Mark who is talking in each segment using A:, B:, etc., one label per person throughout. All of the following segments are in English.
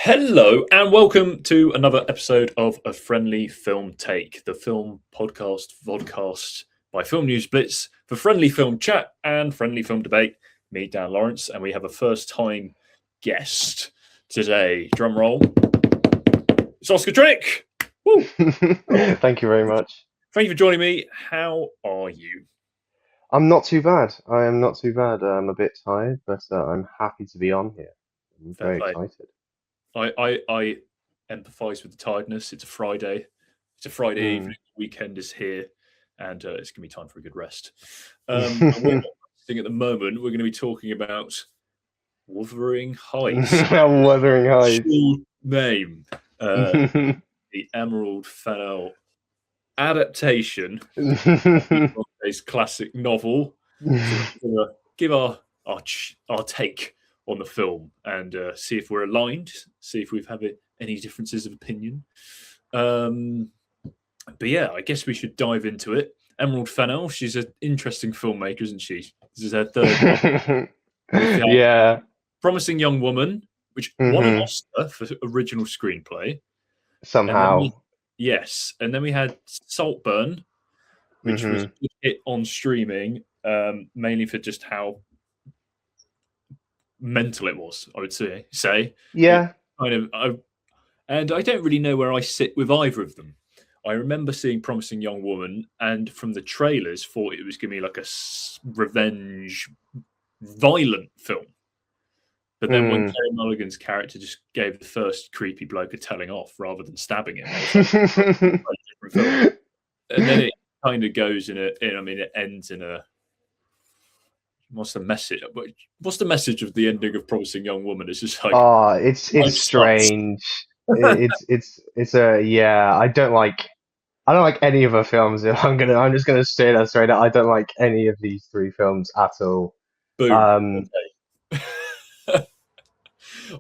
A: Hello and welcome to another episode of A Friendly Film Take, the film podcast, vodcast by Film News Blitz for friendly film chat and friendly film debate. Me, Dan Lawrence, and we have a first-time guest today. Drum roll. It's Oscar Trinick. Woo!
B: Thank you very much.
A: Thank you for joining me. How are you?
B: I'm not too bad. I am not too bad. I'm a bit tired, but I'm happy to be on here. I'm very excited.
A: I empathise with the tiredness. It's a Friday. It's a Friday evening. The weekend is here, and it's going to be time for a good rest. And we're not resting at the moment. We're going to be talking about Wuthering Heights.
B: Wuthering Heights.
A: Full name. The Emerald Fennell adaptation of his classic novel. So we're going to give our take on the film and see if we're aligned, see if we've had any differences of opinion. But yeah, I guess we should dive into it. Emerald Fennell, she's an interesting filmmaker, isn't she? This is her third one.
B: Yeah.
A: Promising Young Woman, which won an Oscar for original screenplay.
B: Somehow.
A: Yes. And then we had Saltburn, which was hit on streaming, mainly for just how mental it was, I would say.
B: Yeah.
A: And I don't really know where I sit with either of them. I remember seeing Promising Young Woman, and from the trailers, thought it was going to be like a revenge, violent film. But then when Carey Mulligan's character just gave the first creepy bloke a telling off rather than stabbing him, and then it kind of goes it ends in a. What's the message? What's the message of the ending of Promising Young Woman? It's just like,
B: it's strange. it's I don't like any of her films. I'm just gonna say that straight out. I don't like any of these three films at all.
A: Boom.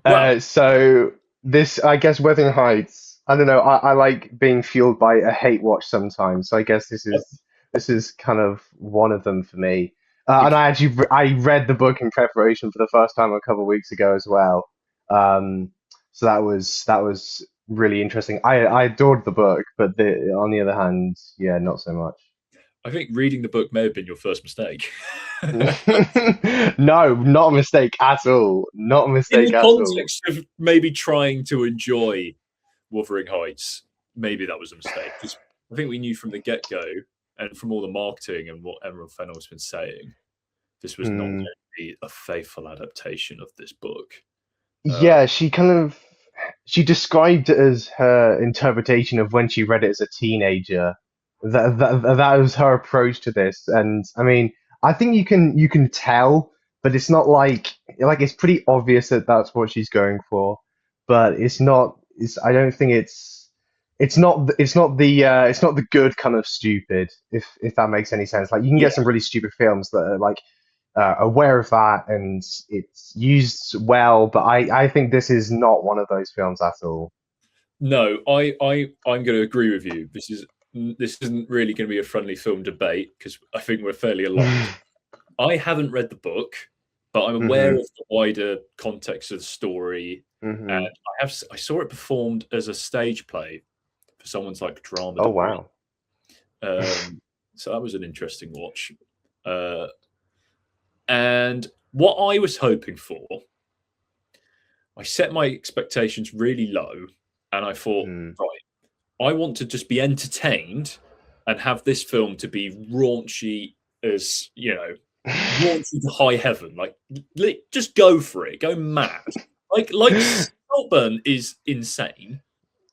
B: Okay. So this, I guess, Wuthering Heights. I don't know. I like being fueled by a hate watch sometimes. So I guess this is kind of one of them for me. And I read the book in preparation for the first time a couple of weeks ago as well. So that was really interesting. I adored the book, but on the other hand, yeah, not so much.
A: I think reading the book may have been your first mistake.
B: No, not a mistake at all. Not a mistake at all. In the
A: context of maybe trying to enjoy Wuthering Heights, maybe that was a mistake. Because I think we knew from the get-go, and from all the marketing and what Emerald Fennell has been saying, this was not going to be a faithful adaptation of this book.
B: Yeah, she described it as her interpretation of when she read it as a teenager. That was her approach to this, and I mean, I think you can tell, but it's not like it's pretty obvious that that's what she's going for, but it's not. I don't think it's not the good kind of stupid, if that makes any sense. Like, you can get some really stupid films that are like aware of that and it's used well, but I think this is not one of those films at all.
A: No, I'm going to agree with you. This isn't really going to be a friendly film debate because I think we're fairly aligned. I haven't read the book, but I'm aware of the wider context of the story, and I saw it performed as a stage play for someone's like drama.
B: Oh wow!
A: So that was an interesting watch. And what I was hoping for, I set my expectations really low, and I thought, right, I want to just be entertained and have this film to be raunchy as, raunchy to high heaven. Like, just go for it, go mad. Like Saltburn is insane.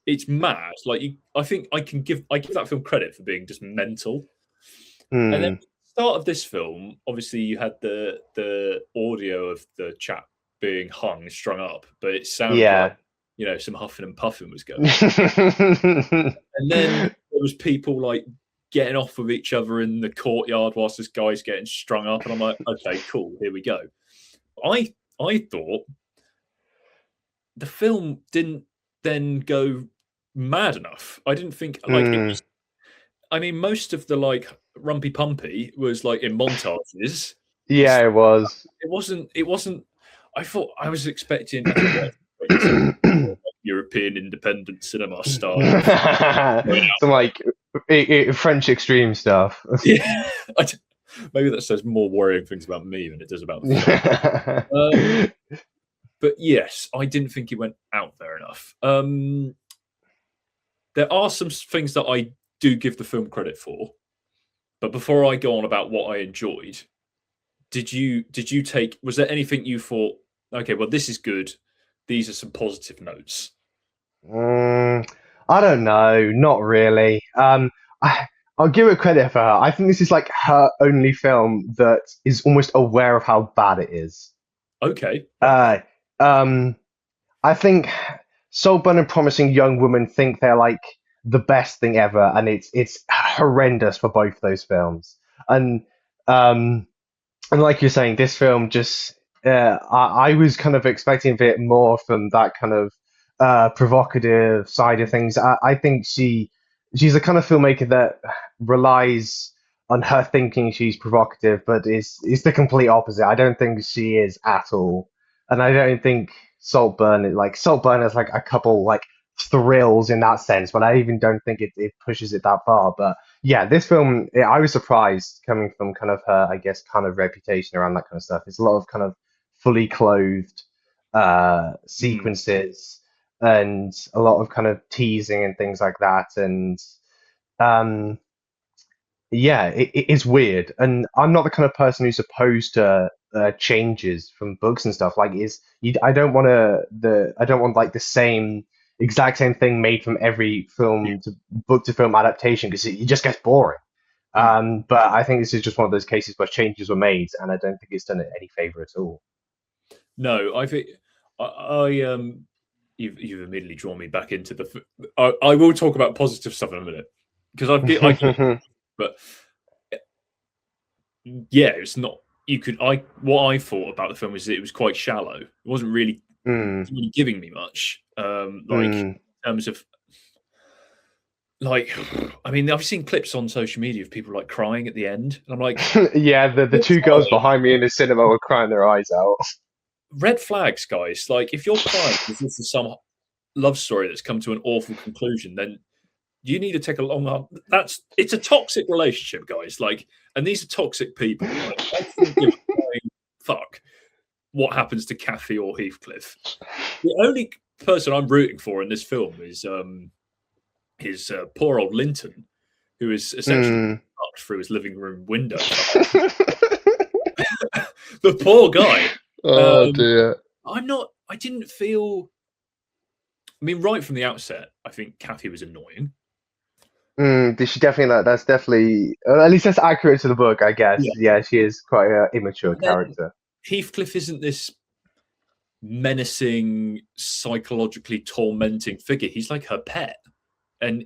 A: It's mad. Like, I think I give that film credit for being just mental. And then at the start of this film, obviously you had the audio of the chap being strung up, but it sounded like, some huffing and puffing was going on. And then there was people like getting off with each other in the courtyard whilst this guy's getting strung up, and I'm like, okay, cool, here we go. I thought the film didn't then go mad enough. I didn't think like it was. I mean, most of the like rumpy pumpy was like in montages.
B: Yeah, it was.
A: It wasn't. I thought I was expecting European independent cinema style.
B: Some like French extreme stuff.
A: Yeah, maybe that says more worrying things about me than it does about the film. But yes, I didn't think it went out there enough. There are some things that I do give the film credit for, but before I go on about what I enjoyed, was there anything you thought, okay, well, this is good, these are some positive notes?
B: I don't know, not really. I'll give her credit for her. I think this is like her only film that is almost aware of how bad it is.
A: Okay.
B: I think Saltburn and Promising Young Woman think they're like the best thing ever, and it's horrendous for both those films. And like you're saying, this film just I was kind of expecting a bit more from that kind of provocative side of things. I think she's the kind of filmmaker that relies on her thinking she's provocative, but is the complete opposite. I don't think she is at all, and I don't think Saltburn has like a couple like thrills in that sense, but I even don't think it pushes it that far. But yeah, this film, I was surprised coming from kind of her, I guess, kind of reputation around that kind of stuff. It's a lot of kind of fully clothed sequences and a lot of kind of teasing and things like that. And um, yeah, it's weird. And I'm not the kind of person who's opposed to changes from books and stuff. Like, I don't want like the exact same thing made from every book to film adaptation because it just gets boring. But I think this is just one of those cases where changes were made, and I don't think it's done it any favor at all.
A: No, I think you've immediately drawn me back into the. I will talk about positive stuff in a minute because but yeah, it's not. What I thought about the film is that it was quite shallow. It wasn't really giving me much. In terms of like, I mean, I've seen clips on social media of people like crying at the end, and I'm like,
B: yeah, the two girls behind me in the cinema were crying their eyes out.
A: Red flags, guys. Like, if you're crying because this is some love story that's come to an awful conclusion, then you need to take a long. It's a toxic relationship, guys. Like, and these are toxic people. Like, I think fuck what happens to Kathy or Heathcliff. The only person I'm rooting for in this film is poor old Linton, who is essentially knocked through his living room window. The poor guy.
B: Oh dear.
A: I didn't feel. I mean, right from the outset, I think Kathy was annoying.
B: She definitely that's definitely at least that's accurate to the book, I guess. Yeah, she is quite an immature character.
A: Heathcliff isn't this menacing, psychologically tormenting figure. He's like her pet. And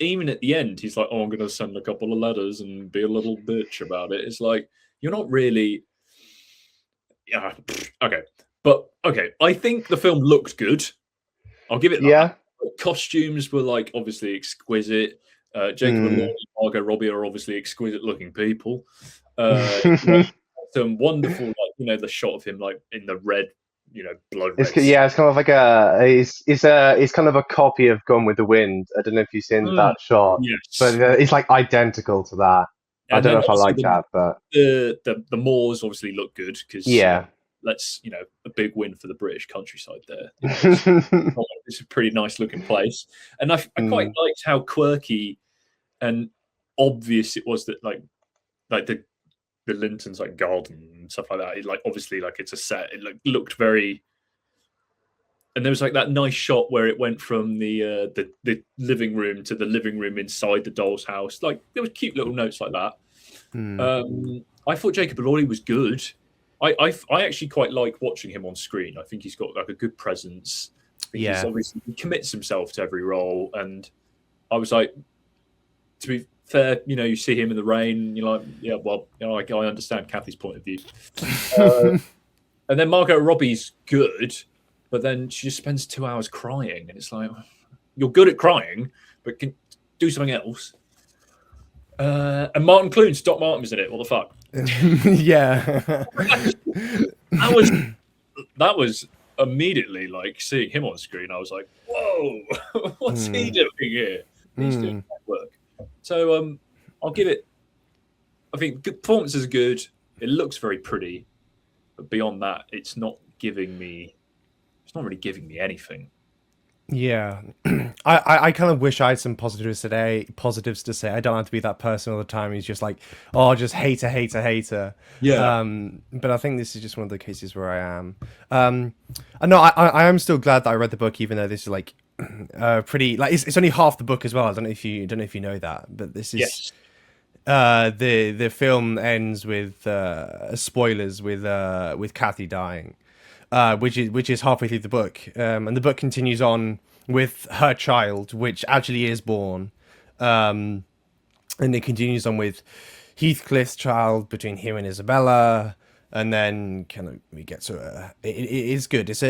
A: even at the end, he's like, "Oh, I'm going to send a couple of letters and be a little bitch about it." It's like, you're not really. Yeah, okay, but okay. I think the film looked good. I'll give it that.
B: Yeah.
A: Costumes were like obviously exquisite. Jacob and Margot Robbie are obviously exquisite-looking people. Some wonderful, like the shot of him like in the red. Blood.
B: It's kind of like it's kind of a copy of Gone with the Wind. I don't know if you've seen that shot, but it's like identical to that. I don't know if I like that, but
A: the moors obviously look good because that's a big win for the British countryside there. It's a pretty nice looking place, and I quite liked how quirky and obvious it was that like the Linton's like garden and stuff like that. It, like obviously like it's a set. It looked very, and there was like that nice shot where it went from the living room to the living room inside the doll's house. Like there was cute little notes like that. I thought Jacob Elordi was good. I actually quite like watching him on screen. I think he's got like a good presence. He commits himself to every role, and I was like, to be fair, you see him in the rain, you're like, yeah, well, I understand Kathy's point of view. And then Margot Robbie's good, but then she just spends 2 hours crying, and it's like, you're good at crying, but can do something else. And Martin Clunes, Doc Martin was in it. What the fuck?
C: Yeah.
A: that was immediately, like seeing him on screen, I was like, "Whoa, what's he doing here? He's doing that work." So I'll give it. I think good performances are good. It looks very pretty, but beyond that, it's not giving me. It's not really giving me anything.
C: Yeah, I kind of wish I had some positives to say. I don't have to be that person all the time who's just like, oh, just hater, hater, hater.
A: Yeah.
C: But I think this is just one of the cases where I am. No, I am still glad that I read the book, even though this is like pretty like it's only half the book as well. I don't know if you know that, but this is
A: Yes.
C: the film ends with spoilers with Kathy dying. Which is halfway through the book, and the book continues on with her child, which actually is born, and it continues on with Heathcliff's child between him and Isabella, and then kind of we get to it is good. It's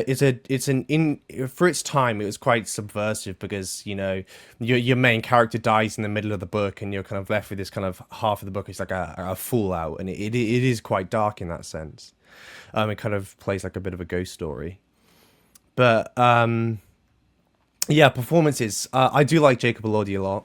C: an for its time it was quite subversive because your main character dies in the middle of the book and you're kind of left with this kind of half of the book is like a fallout, and it is quite dark in that sense. It kind of plays like a bit of a ghost story. But yeah, performances. I do like Jacob Elordi a lot.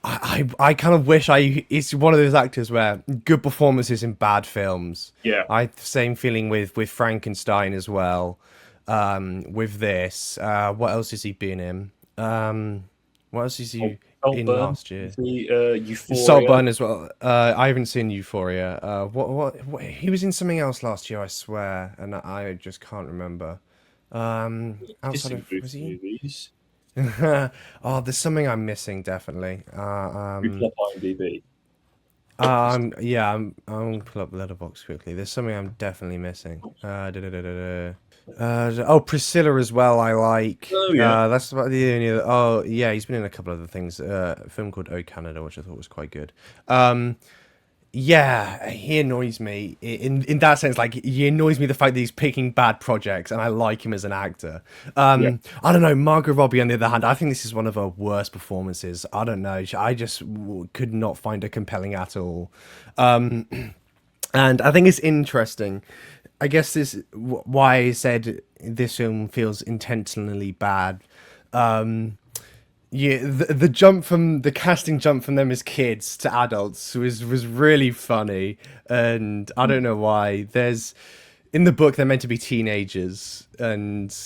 C: I kind of wish it's one of those actors where good performances in bad films.
A: Yeah.
C: I same feeling with Frankenstein as well. With this, what else has he been in? What else is he in last year?
A: Euphoria.
C: Saltburn as well. I haven't seen Euphoria. What? He was in something else last year, I swear, and I just can't remember. Outside of was he?
A: Movies.
C: Oh, there's something I'm missing definitely.
A: IMDb.
C: Yeah, I'm gonna pull up Letterboxd quickly. There's something I'm definitely missing. Oh, Priscilla as well. I like.
A: Oh yeah.
C: That's about the only. Oh yeah, he's been in a couple of other things. A film called Oh Canada, which I thought was quite good. Yeah, he annoys me in that sense. Like he annoys me the fact that he's picking bad projects, and I like him as an actor. I don't know. Margot Robbie, on the other hand, I think this is one of her worst performances. I don't know. I just could not find her compelling at all. And I think it's interesting. I guess this why I said this film feels intentionally bad. Yeah, the casting jump from them as kids to adults was really funny, and I don't know why. In the book they're meant to be teenagers, and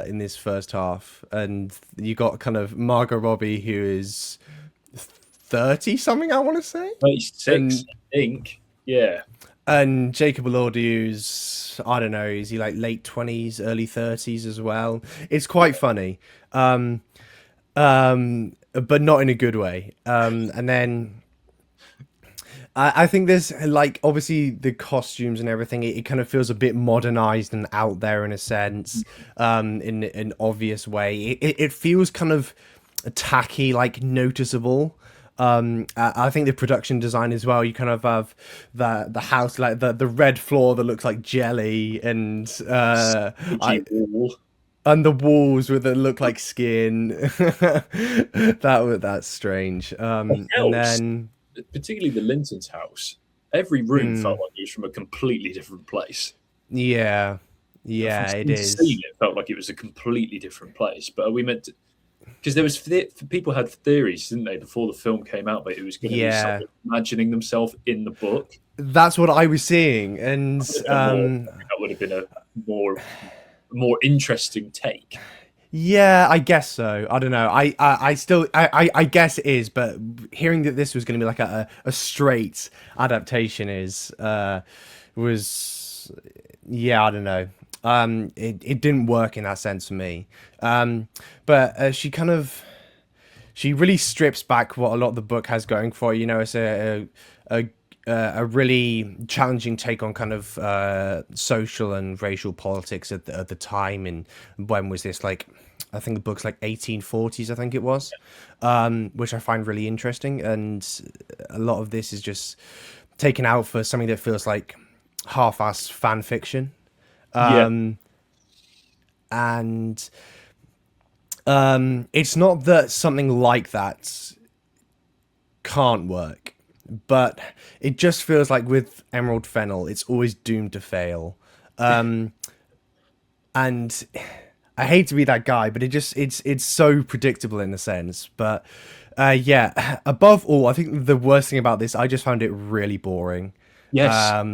C: in this first half, and you got kind of Margot Robbie who is 30 something, I want to say
A: 36, I think. Yeah.
C: And Jacob Elordi, who's, I don't know, is he like late 20s, early 30s as well? It's quite funny. But not in a good way. And then I think there's like obviously the costumes and everything. It kind of feels a bit modernized and out there in a sense, in an obvious way. It feels kind of tacky, like noticeable. I think the production design as well. You kind of have the house, like the red floor that looks like jelly, and and the walls that look like skin. That's strange. And then
A: particularly the Linton's house, every room felt like it was from a completely different place.
C: Yeah, it is.
A: It felt like it was a completely different place. But are we meant to? Because there was people had theories, didn't they, before the film came out, but it was going to be someone imagining themselves in the book.
C: That's what I was seeing, and
A: that would have been a more interesting take.
C: Yeah, I guess so. I don't know. I still I guess it is, but hearing that this was going to be like a straight adaptation was yeah, I don't know. It didn't work in that sense for me. But she really strips back what a lot of the book has going for. It's a really challenging take on kind of social and racial politics at the time. And when was this? Like, I think the book's like 1840s, I think it was, which I find really interesting. And a lot of this is just taken out for something that feels like half-assed fan fiction. And it's not that something like that can't work, but it just feels like with Emerald Fennell, it's always doomed to fail. and I hate to be that guy, but it's so predictable in a sense. But yeah, above all, I think the worst thing about this, I just found it really boring.
A: Yes.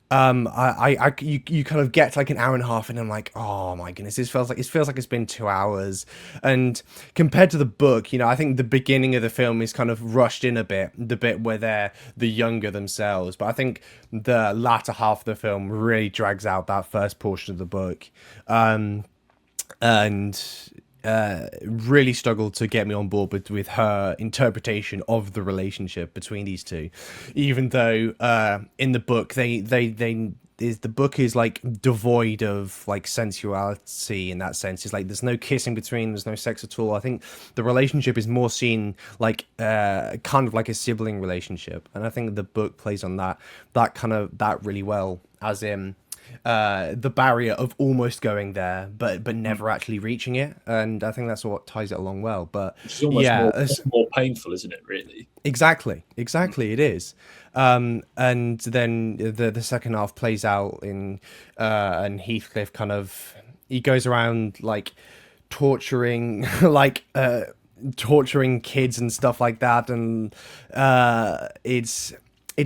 C: You kind of get to like an hour and a half, and I'm like, oh my goodness, it feels like it's been 2 hours. And compared to the book, you know, I think the beginning of the film is kind of rushed in a bit, the bit where they're the younger themselves. But I think the latter half of the film really drags out that first portion of the book, and really struggled to get me on board with her interpretation of the relationship between these two, even though in the book the book is like devoid of like sensuality in that sense. It's like there's no kissing between, there's no sex at all. I think the relationship is more seen like kind of like a sibling relationship, and I think the book plays on that really well, as in the barrier of almost going there but never actually reaching it, and I think that's what ties it along well. But
A: it's almost more painful, isn't it, really?
C: Exactly it is. And then the second half plays out in and Heathcliff kind of, he goes around like torturing torturing kids and stuff like that, and it's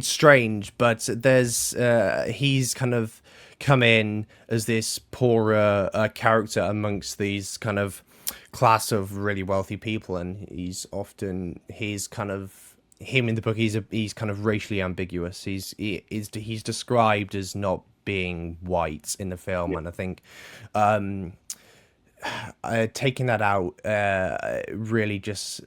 C: strange, but there's he's kind of come in as this poorer character amongst these kind of class of really wealthy people, and he's kind of, him in the book, he's kind of racially ambiguous. He's described as not being white in the film, and I think taking that out really just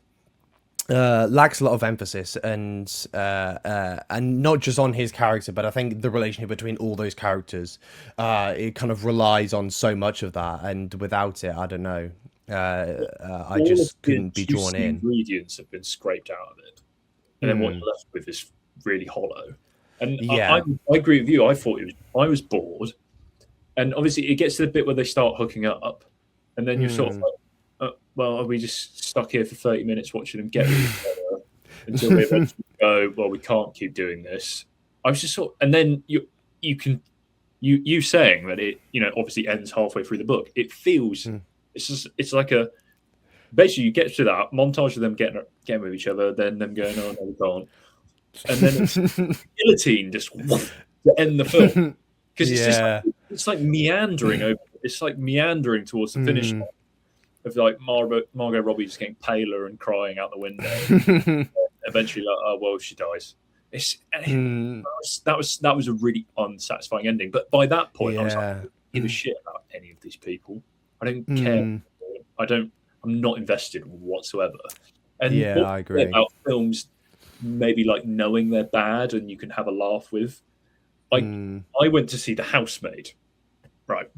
C: lacks a lot of emphasis, and not just on his character, but I think the relationship between all those characters, it kind of relies on so much of that, and without it, I don't know, I just couldn't be drawn in.
A: Ingredients have been scraped out of it, and then what you're left with is really hollow. And
C: yeah,
A: I agree with you. I was bored, and obviously it gets to the bit where they start hooking up, and then you're sort of like, well, are we just stuck here for 30 minutes watching them get with each other until we eventually go, well, we can't keep doing this? I was just sort of, and then you saying that it, you know, obviously ends halfway through the book. It feels it's like a, basically you get to that montage of them getting with each other, then them going, oh no, we can't, and then it's guillotine just to end the film, because it's like meandering over. It's like meandering towards the finish line. Of like Margot Robbie just getting paler and crying out the window. Eventually, like, oh well, she dies. That was a really unsatisfying ending. But by that point, I was like, I don't give a shit about any of these people. I don't care. I'm not invested whatsoever. And
C: I agree
A: about films, maybe like knowing they're bad and you can have a laugh with. I went to see The Housemaid, right?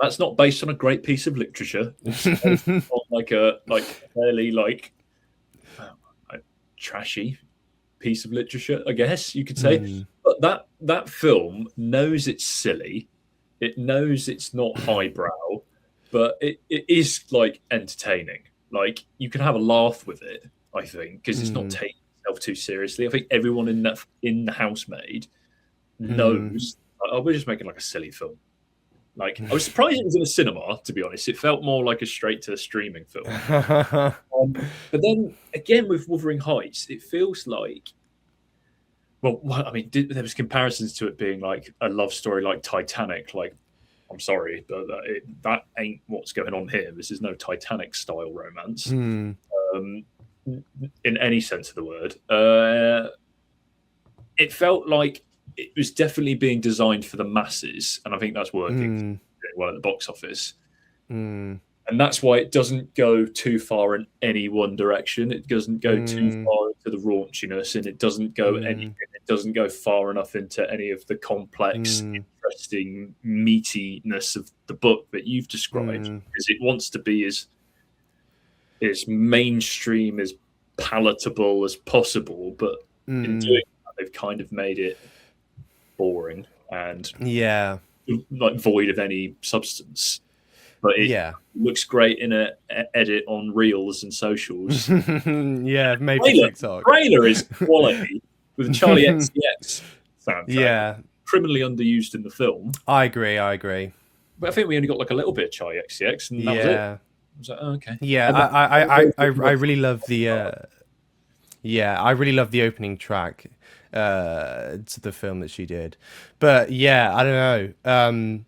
A: That's not based on a great piece of literature. It's based on like a fairly trashy piece of literature, I guess you could say. But that film knows it's silly. It knows it's not highbrow, but it is like entertaining. Like you can have a laugh with it, I think, because it's not taking itself too seriously. I think everyone in The Housemaid knows. We're just making like a silly film. Like, I was surprised it was in a cinema, to be honest. It felt more like a straight-to-streaming film. But then, again, with Wuthering Heights, it feels like... Well, I mean, there was comparisons to it being like a love story like Titanic. Like, I'm sorry, but that ain't what's going on here. This is no Titanic-style romance. In any sense of the word. It felt like it was definitely being designed for the masses, and I think that's working well at the box office. And that's why it doesn't go too far in any one direction. It doesn't go too far into the raunchiness, and it doesn't go anything. It doesn't go far enough into any of the complex, interesting meatiness of the book that you've described, because it wants to be as mainstream, as palatable as possible. But in doing that, they've kind of made it boring and like void of any substance, but it looks great in a edit on reels and socials.
C: Maybe TikTok.
A: Trailer is quality with the Charlie XCX soundtrack. Criminally underused in the film.
C: I agree
A: But I think we only got like a little bit of Charlie XCX, and that was it. I was like, oh, okay.
C: Yeah, I really love the I really love the opening track to the film that she did. But yeah, I don't know.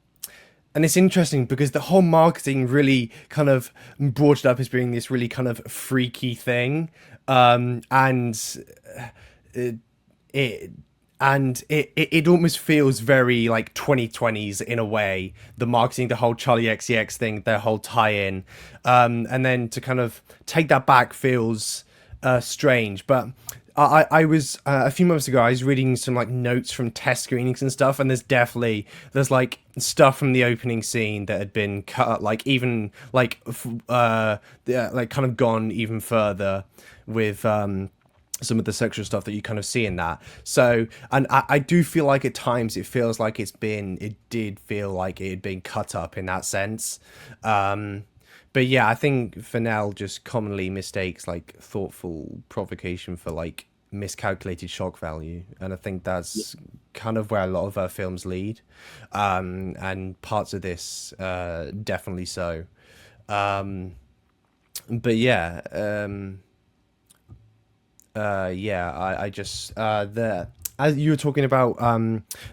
C: And it's interesting because the whole marketing really kind of brought it up as being this really kind of freaky thing. And it almost feels very like 2020s in a way, the marketing, the whole Charlie XCX thing, their whole tie-in, and then to kind of take that back feels strange. But I was a few months ago, I was reading some like notes from test screenings and stuff, and there's like stuff from the opening scene that had been cut, like even like like kind of gone even further with some of the sexual stuff that you kind of see in that. So, and I do feel like at times it feels like it did feel like it had been cut up in that sense. But yeah, I think Fennell just commonly mistakes like thoughtful provocation for like miscalculated shock value, and I think that's kind of where a lot of her films lead, and parts of this definitely so. But yeah, I just as you were talking about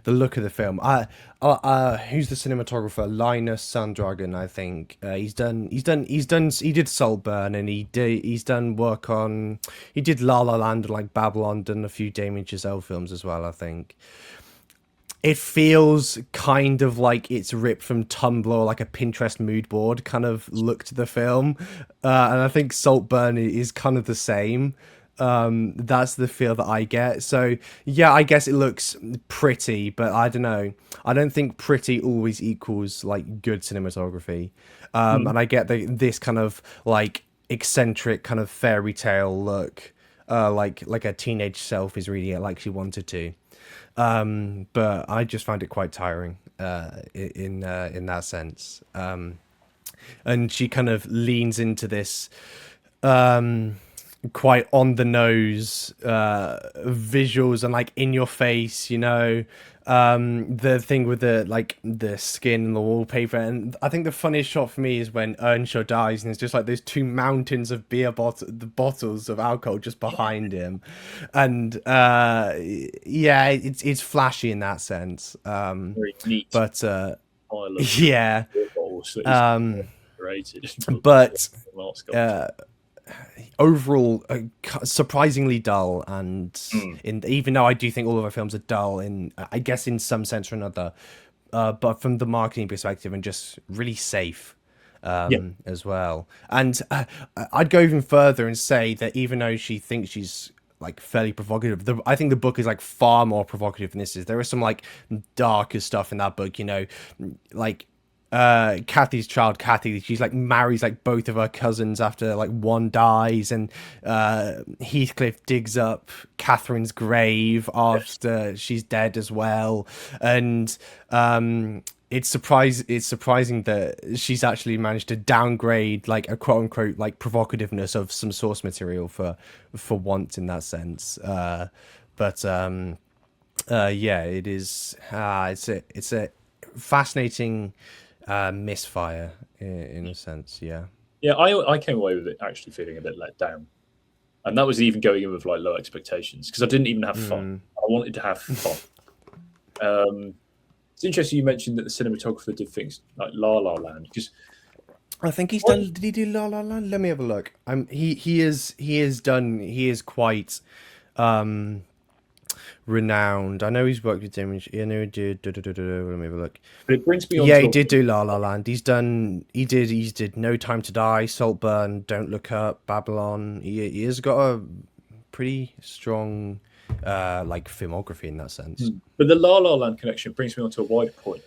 C: the look of the film, who's the cinematographer? Linus Sanddragon, I think. He did Saltburn, and he's done work on, he did La La Land and like Babylon, done a few Damien Chazelle films as well, I think. It feels kind of like it's ripped from Tumblr, like a Pinterest mood board kind of look to the film, and I think Saltburn is kind of the same. That's the feel that I get. So yeah, I guess it looks pretty, but I don't know, I don't think pretty always equals like good cinematography. And I get this kind of like eccentric kind of fairy tale look, like a teenage self is reading it like she wanted to, but I just found it quite tiring in that sense. And she kind of leans into this quite on the nose visuals and like in your face, you know, the thing with the skin and the wallpaper. And I think the funniest shot for me is when Earnshaw dies and it's just like those two mountains of the bottles of alcohol just behind him. And yeah, it's flashy in that sense,
A: very neat,
C: but yeah, but overall surprisingly dull, and even though I do think all of our films are dull in, I guess, in some sense or another, but from the marketing perspective, and just really safe as well. And I'd go even further and say that even though she thinks she's like fairly provocative, I think the book is like far more provocative than this is. There is some like darker stuff in that book, you know, like Kathy's child, Kathy, she's like marries like both of her cousins after like one dies, and Heathcliff digs up Catherine's grave after she's dead as well. And it's surprising that she's actually managed to downgrade like a quote unquote like provocativeness of some source material for once in that sense. But yeah, it is it's a fascinating misfire in a sense. Yeah,
A: I came away with it actually feeling a bit let down, and that was even going in with like low expectations, because I didn't even have fun. I wanted to have fun. It's interesting you mentioned that the cinematographer did things like La La Land, because
C: I think he's done. Did he do La La Land? Let me have a look. He is quite renowned. I know he's worked with Damien. I know he did. Let me have a look.
A: But it brings me on.
C: Yeah, he did do La La Land. He did No Time to Die, Saltburn, Don't Look Up, Babylon. He has got a pretty strong like filmography in that sense.
A: But the La La Land connection brings me on to a wider point.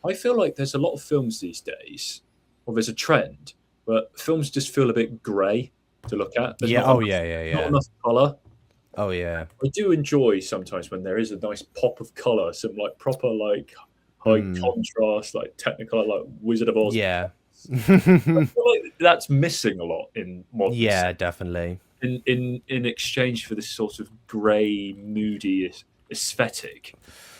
A: I feel like there's a lot of films these days, or there's a trend, but films just feel a bit grey to look at. There's not enough colour.
C: Oh yeah,
A: I do enjoy sometimes when there is a nice pop of color, some like proper like high contrast, like Technicolor, like Wizard of Oz.
C: Yeah,
A: I feel like that's missing a lot in modern.
C: Yeah, definitely.
A: In exchange for this sort of grey, moody aesthetic.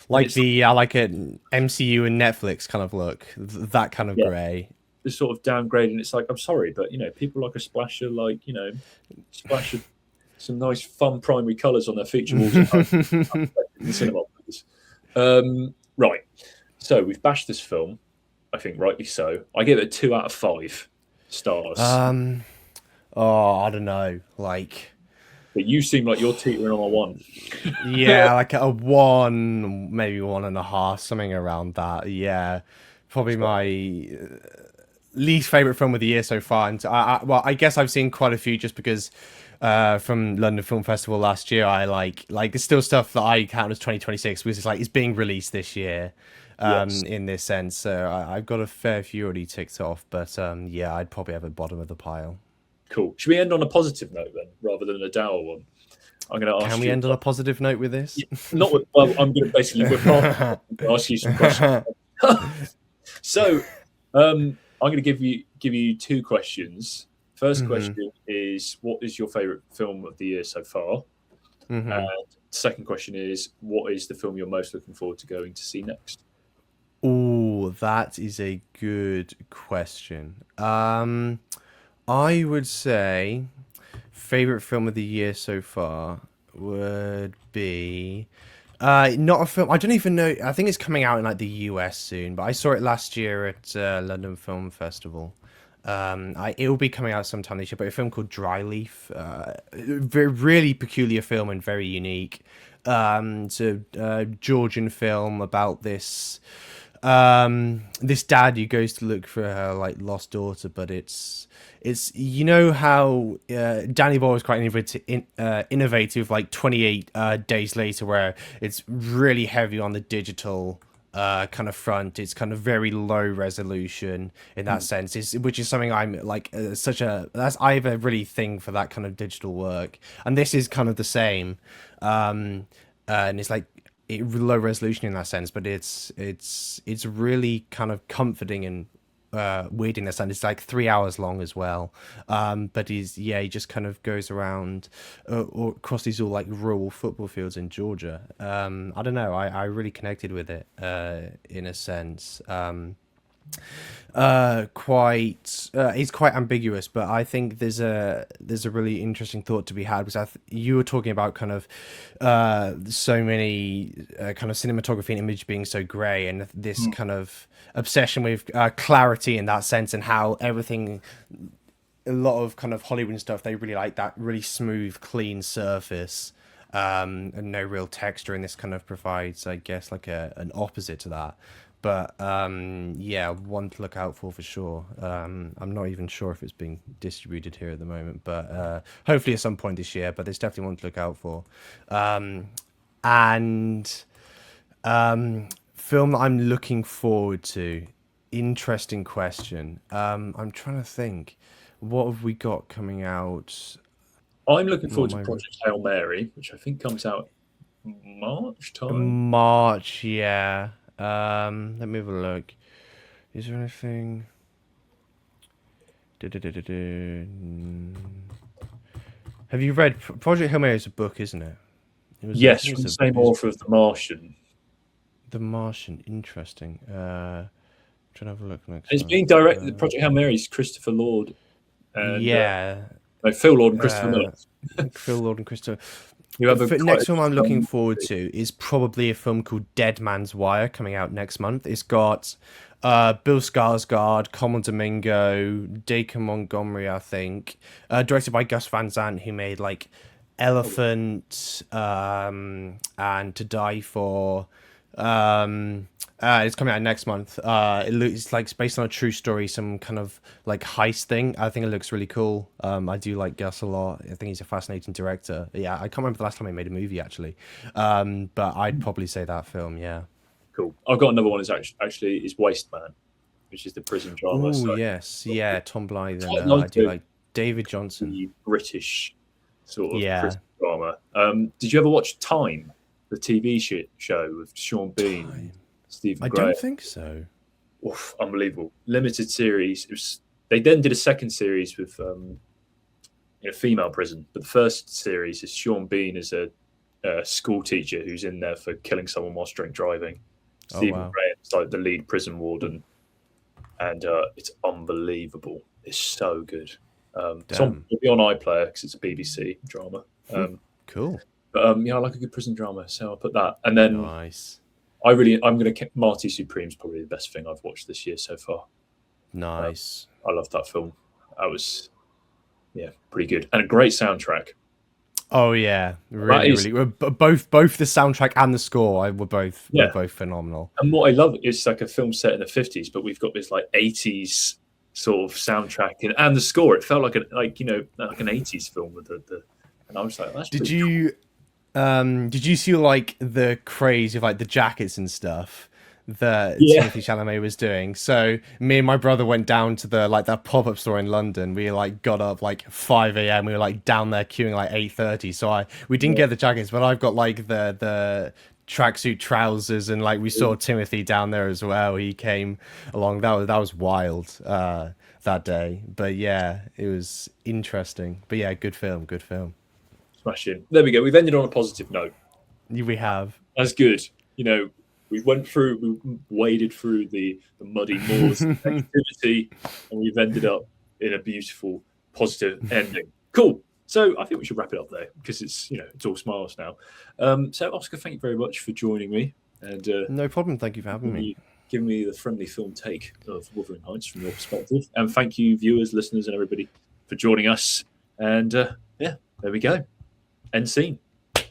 C: like like an MCU and Netflix kind of look, that kind of grey.
A: The sort of downgrading. It's like, I'm sorry, but people like a splash of splash of some nice fun primary colours on their feature walls at home. In the cinema, please. Right. So we've bashed this film. I think rightly so. I give it 2 out of 5 stars.
C: Oh, I don't know. Like,
A: but you seem like you're teetering on a 1.
C: Yeah, like a 1, maybe 1.5, something around that. Yeah, probably my least favorite film of the year so far. And well, I guess I've seen quite a few just because from London Film Festival last year, I like it's still stuff that I count as 2026 because it's like it's being released this year. In this sense, so I've got a fair few already ticked off, but yeah, I'd probably have a bottom of the pile.
A: Cool. Should we end on a positive note then, rather than a dour one? I'm going to ask.
C: Can we end on a positive note with this?
A: Not with, well, I'm going to basically ask you some questions. So, I'm going to give you 2 questions. First question is, what is your favourite film of the year so far? And second question is, what is the film you're most looking forward to going to see next?
C: Oh, that is a good question. I would say favorite film of the year so far would be not a film. I don't even know. I think it's coming out in like the US soon, but I saw it last year at London Film Festival. It will be coming out sometime this year, but a film called Dry Leaf, really peculiar film and very unique. It's a Georgian film about this dad who goes to look for her like lost daughter, but it's how Danny Boyle was quite innovative, like 28 Days Later, where it's really heavy on the digital kind of front. It's kind of very low resolution in that sense, which is something I'm like I have a really thing for that kind of digital work, and this is kind of the same, and it's like low resolution in that sense, but it's really kind of comforting and weird in that sense. It's like 3 hours long as well, but he just kind of goes around or across these all like rural football fields in Georgia. I don't know, I really connected with it in a sense. It's quite ambiguous, but I think there's a really interesting thought to be had, because you were talking about kind of so many kind of cinematography and image being so gray, and this kind of obsession with clarity in that sense, and how everything, a lot of kind of Hollywood stuff, they really like that really smooth, clean surface, and no real texture, and this kind of provides, I guess, like an opposite to that. But yeah, one to look out for sure. I'm not even sure if it's being distributed here at the moment, but hopefully at some point this year. But there's definitely one to look out for. And film that I'm looking forward to. Interesting question. I'm trying to think. What have we got coming out?
A: I'm looking forward to Project Hail Mary, which I think comes out March time.
C: March, yeah. Let me have a look. Is there anything? Have you read Project Hail Mary? Is a book, isn't it?
A: Yes, from the same author of The Martian.
C: The Martian, interesting. Trying to have a look next.
A: It's being directed. Project Hail Mary is Christopher Lord. And, Phil Lord and Christopher Miller.
C: Phil Lord and Christopher. The next film I'm looking forward to is probably a film called Dead Man's Wire, coming out next month. It's got Bill Skarsgård, Common Domingo, Dacre Montgomery, I think, directed by Gus Van Sant, who made like Elephant and To Die For. It's coming out next month. It's like it's based on a true story, some kind of like heist thing. I think it looks really cool. I do like Gus a lot. I think he's a fascinating director. Yeah, I can't remember the last time he made a movie actually. But I'd probably say that film. Yeah.
A: Cool. I've got another one. Is actually Waste Man, which is the prison drama.
C: Oh yes, yeah, Tom Blythe. And, I do like David Johnson.
A: The British sort of prison drama. Did you ever watch Time, the TV show with Sean Bean? Stephen Gray.
C: I don't think so.
A: Oof, unbelievable. Limited series. They then did a second series with in a female prison, but the first series is Sean Bean as a school teacher who's in there for killing someone whilst drink driving.
C: Oh,
A: Stephen
C: wow.
A: Graham's like the lead prison warden, and it's unbelievable. It's so good. It'll be on iPlayer because it's a BBC drama.
C: Cool.
A: But yeah, I like a good prison drama, so I'll put that. And then
C: Nice.
A: I'm going to Marty Supreme's probably the best thing I've watched this year so far.
C: Nice.
A: I love that film. That was, pretty good, and a great soundtrack.
C: Oh yeah, really. Both the soundtrack and the score were both phenomenal.
A: And what I love is like a film set in the 50s, but we've got this like 80s sort of soundtrack and the score. It felt like an 80s film with the and I was like, that's
C: did you see like the craze of like the jackets and stuff that Timothée Chalamet was doing? So me and my brother went down to that pop-up store in London. We like got up like 5 a.m. We were like down there queuing like 8:30. So we didn't get the jackets, but I've got like the tracksuit trousers, and like we saw Timothy down there as well. He came along. That was wild that day. But yeah, it was interesting. But yeah, good film.
A: Smashing. There we go. We've ended on a positive note.
C: We have.
A: That's good. We waded through the muddy moors of activity, and we've ended up in a beautiful, positive ending. Cool. So I think we should wrap it up there because it's all smiles now. So Oscar, thank you very much for joining me. And
C: no problem. Thank you for having me.
A: Giving me the friendly film take of Wuthering Heights from your perspective. And thank you, viewers, listeners, and everybody for joining us. And there we go. End scene.